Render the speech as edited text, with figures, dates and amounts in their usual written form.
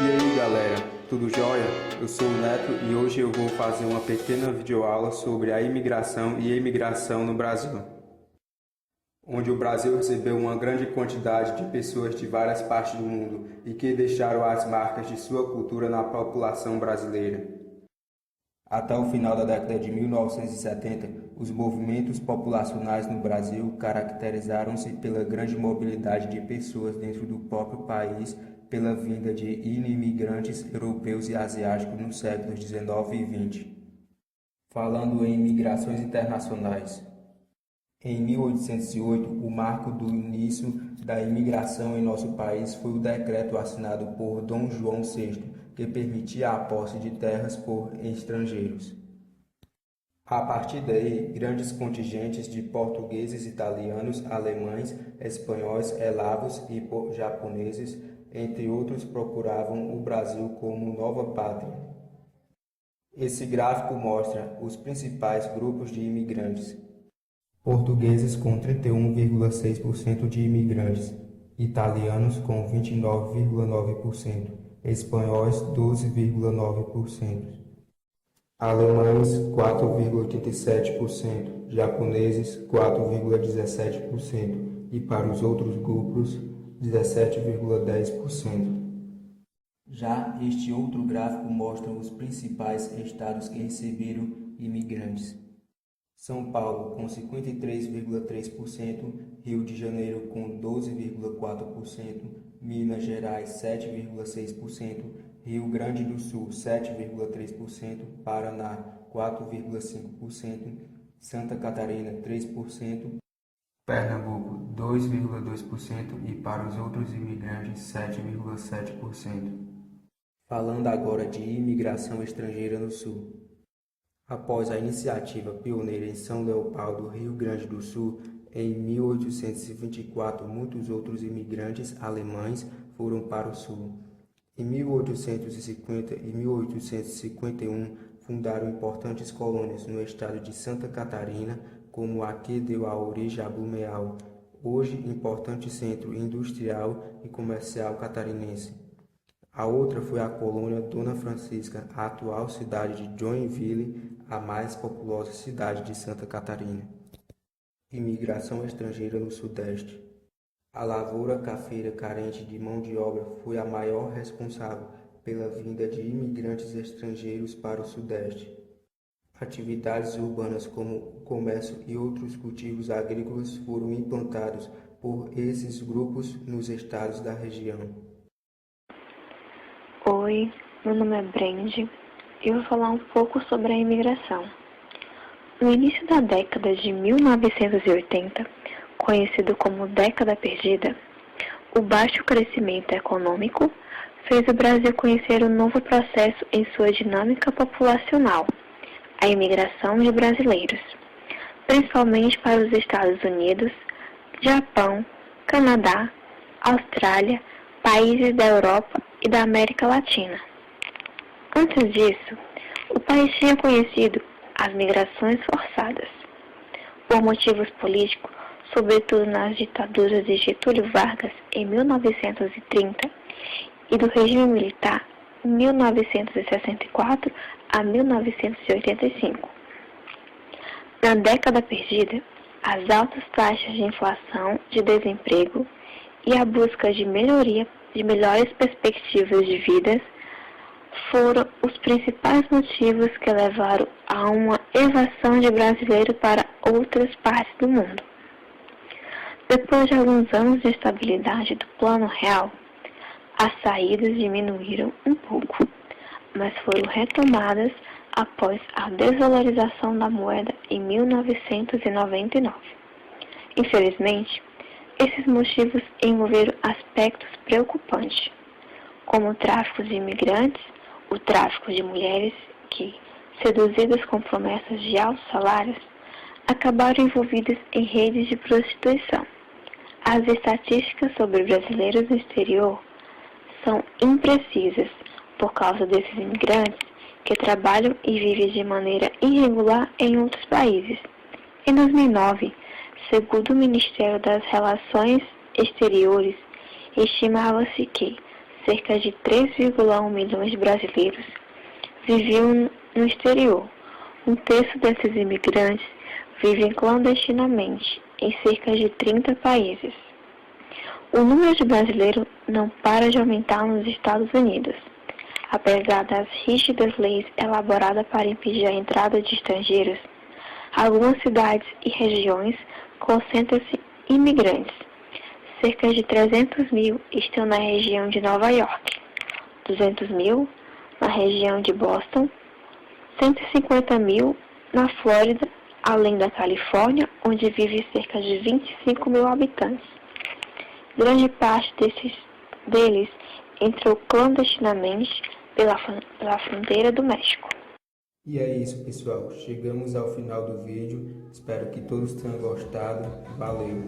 E aí galera, tudo jóia? Eu sou o Neto e hoje eu vou fazer uma pequena videoaula sobre a imigração e emigração no Brasil, onde o Brasil recebeu uma grande quantidade de pessoas de várias partes do mundo e que deixaram as marcas de sua cultura na população brasileira. Até o final da década de 1970, os movimentos populacionais no Brasil caracterizaram-se pela grande mobilidade de pessoas dentro do próprio país, pela vinda de imigrantes europeus e asiáticos nos séculos XIX e XX. Falando em migrações internacionais. Em 1808, o marco do início da imigração em nosso país foi o decreto assinado por Dom João VI, que permitia a posse de terras por estrangeiros. A partir daí, grandes contingentes de portugueses, italianos, alemães, espanhóis, eslavos e japoneses, entre outros, procuravam o Brasil como nova pátria. Esse gráfico mostra os principais grupos de imigrantes. Portugueses com 31,6% de imigrantes, italianos com 29,9%, espanhóis 12,9%, alemães 4,87%, japoneses 4,17% e para os outros grupos 17,10%. Já este outro gráfico mostra os principais estados que receberam imigrantes. São Paulo com 53,3%, Rio de Janeiro com 12,4%, Minas Gerais 7,6%, Rio Grande do Sul 7,3%, Paraná 4,5%, Santa Catarina 3%, Pernambuco 2,2% e para os outros imigrantes 7,7%. Falando agora de imigração estrangeira no Sul. Após a iniciativa pioneira em São Leopoldo, Rio Grande do Sul, em 1824, muitos outros imigrantes alemães foram para o Sul. Em 1850 e 1851, fundaram importantes colônias no estado de Santa Catarina, como a que deu a origem a Blumenau, hoje importante centro industrial e comercial catarinense. A outra foi a colônia Dona Francisca, a atual cidade de Joinville, a mais populosa cidade de Santa Catarina. Imigração estrangeira no Sudeste. A lavoura cafeira carente de mão de obra foi a maior responsável pela vinda de imigrantes estrangeiros para o Sudeste. Atividades urbanas como o comércio e outros cultivos agrícolas foram implantados por esses grupos nos estados da região. Oi, meu nome é Brende e eu vou falar um pouco sobre a imigração. No início da década de 1980, conhecido como década perdida, o baixo crescimento econômico fez o Brasil conhecer um novo processo em sua dinâmica populacional, a imigração de brasileiros, principalmente para os Estados Unidos, Japão, Canadá, Austrália, países da Europa e da América Latina. Antes disso, o país tinha conhecido as migrações forçadas. Por motivos políticos, sobretudo nas ditaduras de Getúlio Vargas em 1930 e do regime militar em 1964 a 1985. Na década perdida, as altas taxas de inflação, de desemprego e a busca de melhores perspectivas de vida foram os principais motivos que levaram a uma evasão de brasileiros para outras partes do mundo. Depois de alguns anos de estabilidade do Plano Real, as saídas diminuíram um pouco, mas foram retomadas após a desvalorização da moeda em 1999. Infelizmente, esses motivos envolveram aspectos preocupantes, como o tráfico de imigrantes, o tráfico de mulheres que, seduzidas com promessas de altos salários, acabaram envolvidas em redes de prostituição. As estatísticas sobre brasileiros no exterior são imprecisas por causa desses imigrantes que trabalham e vivem de maneira irregular em outros países. Em 2009, segundo o Ministério das Relações Exteriores, estimava-se que cerca de 3,1 milhões de brasileiros viviam no exterior. Um terço desses imigrantes vivem clandestinamente em cerca de 30 países. O número de brasileiros não para de aumentar nos Estados Unidos. Apesar das rígidas leis elaboradas para impedir a entrada de estrangeiros, algumas cidades e regiões concentram-se imigrantes. Cerca de 300 mil estão na região de Nova York, 200 mil na região de Boston, 150 mil na Flórida, além da Califórnia, onde vive cerca de 25 mil habitantes. Grande parte deles entrou clandestinamente pela fronteira do México. E é isso, pessoal. Chegamos ao final do vídeo. Espero que todos tenham gostado. Valeu!